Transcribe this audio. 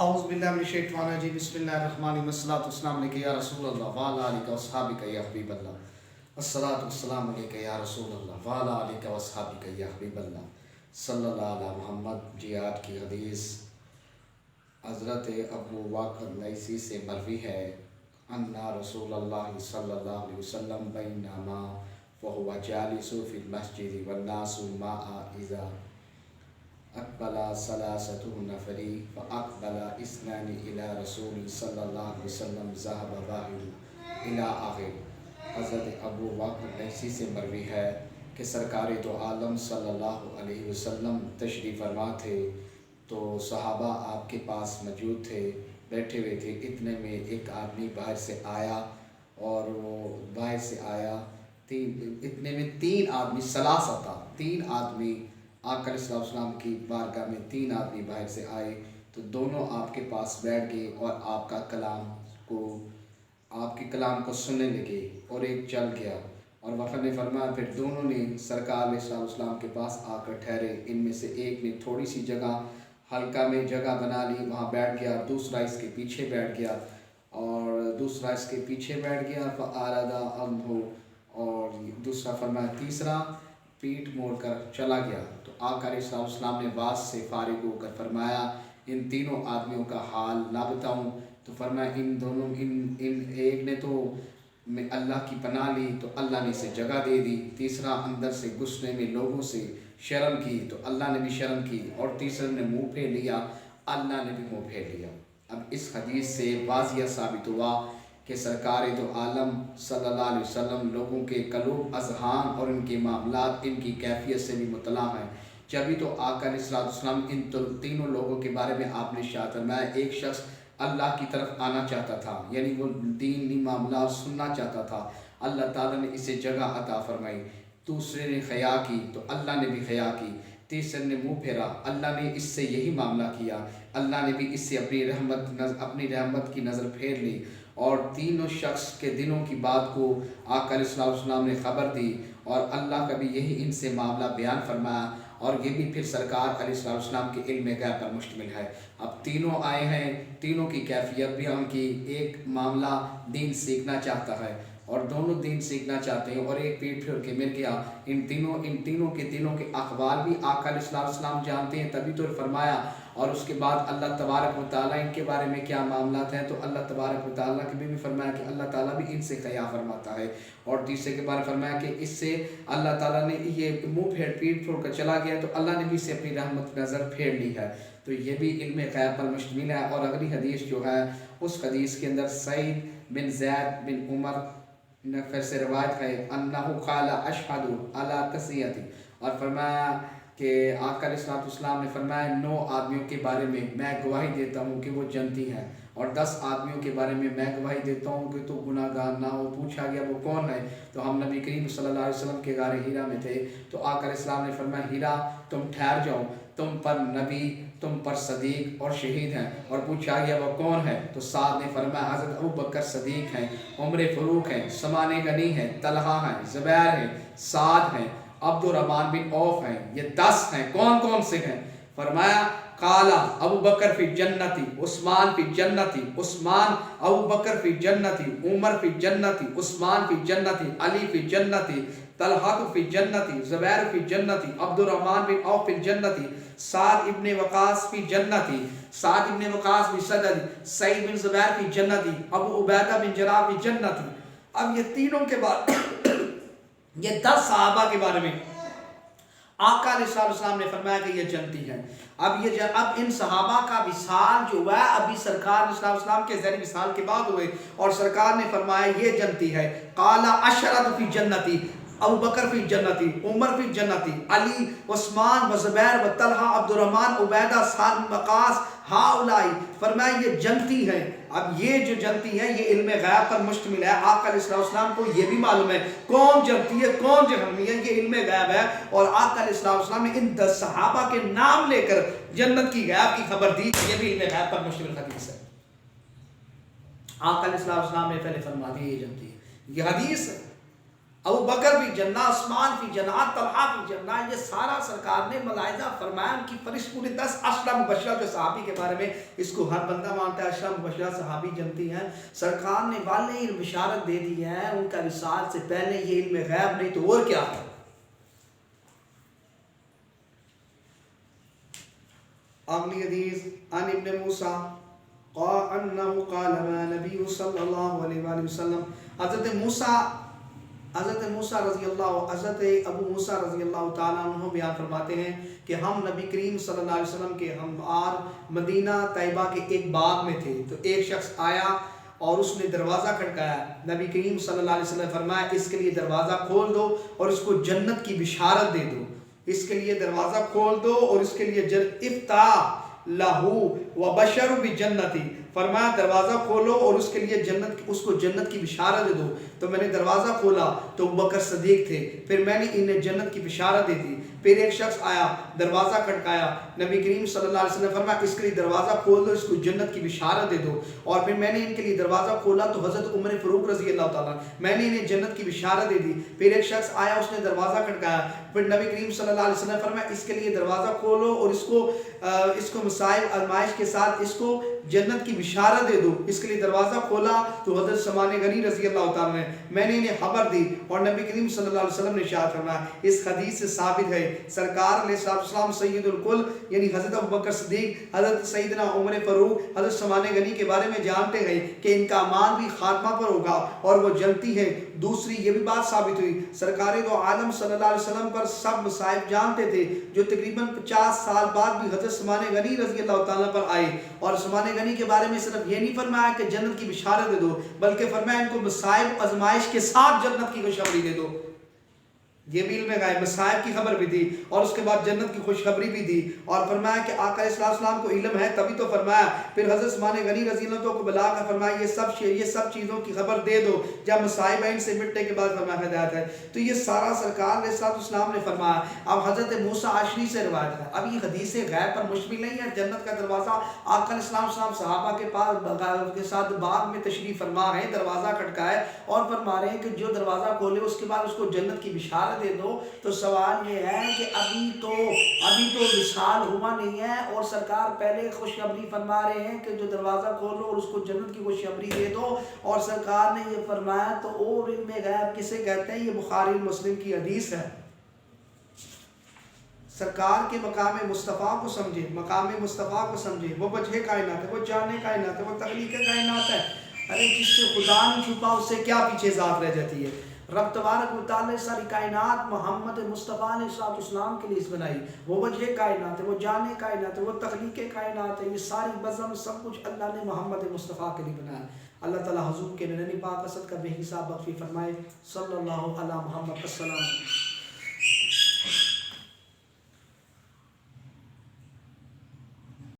اعوذ باللہ من الشیطان الرجیم بسم اللہ الرحمن الرحیم الصلاۃ والسلام علیک یا رسول اللہ وعلی آلک واصحابک یا حبیب اللہ الصلاۃ والسلام علیک یا رسول اللہ وعلی آلک واصحابک یا حبیب اللہ صلی اللہ علی محمد۔ جی آج کی حدیث حضرت ابو واقد لیثی سے مروی ہے ان رسول اللہ صلی اللہ علیہ وسلم بینما وهو جالس فی المسجد والناس معه اذا اقبل ثلاثة نفر فاقبل اثنان الى رسول صلی اللہ علیہ وسلم ذهب واحد الى آخر۔ حضرت ابو واقد لیثی سے مروی ہے کہ سرکار دو عالم صلی اللہ علیہ وسلم تشریف فرما تھے تو صحابہ آپ کے پاس موجود تھے، بیٹھے ہوئے تھے۔ اتنے میں ایک آدمی باہر سے آیا اور وہ باہر سے آیا، اتنے میں تین آدمی ثلاثہ تھا، تین آدمی آقا علیہ السلام کی بارگاہ میں تین آدمی باہر سے آئے تو دونوں آپ کے پاس بیٹھ گئے اور آپ کے کلام کو سننے لگے، اور ایک چل گیا۔ اور وقت نے فرمایا پھر دونوں نے سرکار علیہ السلام کے پاس آ کر ٹھہرے۔ ان میں سے ایک نے تھوڑی سی جگہ حلقہ میں جگہ بنا لی، وہاں بیٹھ گیا، دوسرا اس کے پیچھے بیٹھ گیا فَأَعْرَضَ عَنْهُ، اور دوسرا فرمایا تیسرا پیٹھ موڑ کر چلا گیا۔ تو آقا علیہ السلام نے واز سے فارغ ہو کر فرمایا ان تینوں آدمیوں کا حال نہ بتاؤں؟ تو فرمایا ان ایک نے تو اللہ کی پناہ لی تو اللہ نے اسے جگہ دے دی، تیسرا اندر سے غصے میں لوگوں سے شرم کی تو اللہ نے بھی شرم کی، اور تیسرے نے منہ پھیر لیا، اللہ نے بھی منہ پھیر لیا۔ اب اس حدیث سے واضح ثابت ہوا کہ سرکار دو عالم صلی اللہ علیہ وسلم لوگوں کے قلوب اذہان اور ان کے معاملات، ان کی کیفیت سے بھی مطلع ہیں۔ جبھی تو آقا علیہ السلام ان تینوں لوگوں کے بارے میں آپ نے ارشاد فرمایا، ایک شخص اللہ کی طرف آنا چاہتا تھا، یعنی وہ دینی معاملات سننا چاہتا تھا، اللہ تعالیٰ نے اسے جگہ عطا فرمائی۔ دوسرے نے حیا کی تو اللہ نے بھی حیا کی، تیسرے نے منہ پھیرا، اللہ نے اس سے یہی معاملہ کیا، اللہ نے بھی اس سے اپنی رحمت کی نظر پھیر لی۔ اور تینوں شخص کے دلوں کی بات کو آقا علیہ السلام نے خبر دی، اور اللہ کا بھی یہی ان سے معاملہ بیان فرمایا، اور یہ بھی پھر سرکار علیہ السلام کے علم غیب پر مشتمل ہے۔ اب تینوں آئے ہیں، تینوں کی کیفیت بھی ہم کی، ایک معاملہ دین سیکھنا چاہتا ہے اور دونوں دین سیکھنا چاہتے ہیں، اور ایک پیٹ پھر کے مل گیا۔ ان تینوں کے دلوں کے اقوال بھی آقا علیہ السلام جانتے ہیں، تبھی تو فرمایا۔ اور اس کے بعد اللہ تبارک و تعالیٰ ان کے بارے میں کیا معاملات ہیں تو اللہ تبارک و تعالیٰ کے بھی فرمایا کہ اللہ تعالیٰ بھی ان سے حیا فرماتا ہے، اور تیسرے کے بارے فرمایا کہ اس سے اللہ تعالیٰ نے یہ منہ پیٹ پھوڑ کر چلا گیا تو اللہ نے بھی اسے اپنی رحمت نظر پھیر لی ہے۔ تو یہ بھی علم غیب پر مشتمل ہے۔ اور اگلی حدیث جو ہے اس حدیث کے اندر سعید بن زید بن عمر پھر سے روایت ہے انہو قال اشہد علی تسیتی، اور فرمایا کہ آقا علیہ السلام نے فرمایا 9 آدمیوں کے بارے میں میں گواہی دیتا ہوں کہ وہ جنتی ہیں، اور 10 آدمیوں کے بارے میں گواہی دیتا ہوں کہ تو گناہ گار نہ ہو۔ پوچھا گیا وہ کون ہے تو ہم نبی کریم صلی اللہ علیہ وسلم کے غار ہیرا میں تھے، تو آقا علیہ السلام نے فرمایا ہیرا تم ٹھہر جاؤ، تم پر نبی، تم پر صدیق اور شہید ہیں۔ اور پوچھا گیا وہ کون ہے تو سعد نے فرمایا حضرت ابو بکر صدیق ہیں، عمر فاروق ہیں، سمان غنی ہیں، طلحہ ہیں، زبیر ہیں، سعد ہیں، عبد الرحمن بن عوف ہیں۔ یہ 10 ہیں۔ کون کون سے ہیں؟ فرمایا قال ابو بکر فی جنتی، عثمان فی جنتی، ابو بکر فی جنتی، عمر فی جنتی، عثمان فی جنتی، علی فی جنتی، طلحہ فی جنتی، زبیر فی جنتی، عبد الرحمن بن عوف فی جنتی، سعد ابن وقاص فی جنتی، سعد ابن وقاص فی صدر، سعید بن زبیر فی جنتی، ابو عبیدہ بن جراح فی جنتی۔ اب یہ تینوں کے بعد یہ 10 صحابہ کے بارے میں آقا علیہ السلام نے فرمایا کہ یہ جنتی ہیں۔ اب ان صحابہ کا وصال جو ہوا ہے ابھی سرکار علیہ السلام کے ذریعے وصال کے بعد ہوئے، اور سرکار نے فرمایا یہ جنتی ہے۔ قال اشرد فی جنتی، ابو بکر فی جنتی، عمر فی جنتی، علی، عثمان و زبیر و طلحہ، عبد الرحمن، عبیدہ، سعد بن وقاص، ہاؤلائی، فرمایا یہ جنتی ہیں۔ اب یہ جو جنتی ہے یہ علم غیب پر مشتمل ہے۔ آقا علیہ السلام کو یہ بھی معلوم ہے کون جنتی ہے کون جہنمی ہے، یہ علم غیب ہے، اور آقا علیہ السلام نے ان 10 صحابہ کے نام لے کر جنت کی غیب کی خبر دی، یہ بھی علم غیب پر مشتمل حدیث ہے۔ آقا علیہ السلام نے پہلے فرما دی یہ جنتی ہے، یہ حدیث ہے۔ ابو بکر فی جنہ، عثمان فی جنہ، طلحہ فی جنہ، یہ سارا سرکار نے ملاحظہ فرمایا. ان کی فہرست پوری 10 اشرا مبشرہ جو صحابی کے بارے میں اس کو ہر بندہ مانتا ہے اشرا مبشرہ صحابی جنتی ہیں. سرکار نے والے علم بشارت دے دی ہے ان کا وصال سے پہلے. یہ علم غیب نہیں تو اور کیا ہے. اگلی حدیث عن ابن موسیٰ قال انه قال ما نبی صلی اللہ علیہ وآلہ وسلم. حضرت موسیٰ رضی اللہ، حضرت ابو موسیٰ رضی اللہ تعالیٰ عنہ بیان فرماتے ہیں کہ ہم نبی کریم صلی اللہ علیہ وسلم کے ہمار مدینہ طیبہ کے ایک باغ میں تھے. تو ایک شخص آیا اور اس نے دروازہ کھٹکایا. نبی کریم صلی اللہ علیہ وسلم فرمایا اس کے لیے دروازہ کھول دو اور اس کو جنت کی بشارت دے دو. اس کے لیے دروازہ کھول دو اور اس کے لیے افتح لہو و بشر بجنتی. فرمایا دروازہ کھولو اور اس کے لیے اس کو جنت کی بشارت دے دو. تو میں نے دروازہ کھولا تو ابوبکر صدیق تھے. پھر میں نے انہیں جنت کی بشارت دے دی. پھر ایک شخص آیا دروازہ کھٹکایا. نبی کریم صلی اللہ علیہ وسلم فرمایا اس کے لیے دروازہ کھول دو، اس کو جنت کی بشارت دے دو. اور پھر میں نے ان کے لیے دروازہ کھولا تو حضرت عمر فاروق رضی اللہ تعالیٰ میں نے انہیں جنت کی بشارت دے دی. پھر ایک شخص آیا اس نے دروازہ کھٹکایا. پھر نبی کریم صلی اللہ علیہ وسلم فرمایا اس کے لیے دروازہ کھولو اور اس کو مصائب آزمائش کے ساتھ اس کو جنت کی بشارت دے دو. اس کے لیے دروازہ کھولا تو حضرت سلمان غنی رضی اللہ تعالیٰ میں نے انہیں خبر دی. اور نبی کریم صلی اللہ علیہ وسلم نے ارشاد فرمایا اس حدیث سے ثابت ہے سرکار علیہ السلام سید الکل یعنی حضرت ابوبکر صدیق، حضرت سیدنا عمر فاروق، حضرت سلمان غنی کے بارے میں جانتے ہیں کہ ان کا امان بھی خاتمہ پر ہوگا اور وہ جلتی ہے. دوسری یہ بھی بات ثابت ہوئی سرکار دو عالم صلی اللہ علیہ وسلم پر سب مصائب جانتے تھے جو تقریباً 50 سال بعد بھی حضرت سلمان غنی رضی اللہ تعالیٰ پر آئے. اور سلمان غنی کے بارے میں صرف یہ نہیں فرمایا کہ جنت کی بشارت دے دو بلکہ فرمایا ان کو مصائب آزمائش کے ساتھ جنت کی خوشخبری دے دو. یہ بھی علم غیب، مصائب کی خبر بھی دی اور اس کے بعد جنت کی خوشخبری بھی دی. اور فرمایا کہ آقا علیہ السلام کو علم ہے تبھی تو فرمایا. پھر حضرت سلمان غنی رضی اللہ عنہ کو بلا کر فرمایا یہ سب چیزوں کی خبر دے دو جب مصائب ان سے مٹنے کے بعد فرمایا ہدایت ہے. تو یہ سارا سرکار علیہ السلام نے فرمایا. اب حضرت موسیٰ عشری سے روایت ہے. اب یہ حدیث غیب پر مشتمل نہیں ہے. جنت کا دروازہ آقا علیہ السلام صحابہ کے پاس کے ساتھ باغ میں تشریف فرما رہے ہیں، دروازہ کھٹکائے اور فرما رہے ہیں کہ جو دروازہ کھولے اس کے بعد اس کو جنت کی بشارت دے دو. تو سوال یہ ہے کہ ابھی تو وصال ہوا نہیں ہے اور سرکار پہلے خوشخبری فرما رہے ہیں کہ جو دروازہ کھولو اور اس کو جنت کی خوشخبری دے دو. اور سرکار نے یہ فرمایا تو اور علم غیب کسے کہتے ہیں؟ یہ بخاری مسلم کی حدیث ہے. سرکار کے مقام مصطفیٰ کو سمجھے، مقام مصطفیٰ کو سمجھے. وہ وجہ کائنات ہے، وہ جانے کائنات ہے، وہ تخلیق کائنات ہے. ارے جس سے خدا نہیں چھپا اس سے کیا پیچھے ذات رہ جاتی ہے. رب تبارک و تعالی ساری کائنات محمد مصطفیٰ علیہ السلام کے لیے بنائی. وہ وجہ کائنات ہے، وہ جانے کائنات ہے، وہ تخلیق کائنات ہے. یہ ساری بزم سب کچھ اللہ نے محمد مصطفیٰ کے لیے بنایا. اللہ تعالیٰ حضور کے ننی پاک اسد کا بے حساب بخشی فرمائے. صلی اللہ علی محمد. السلام.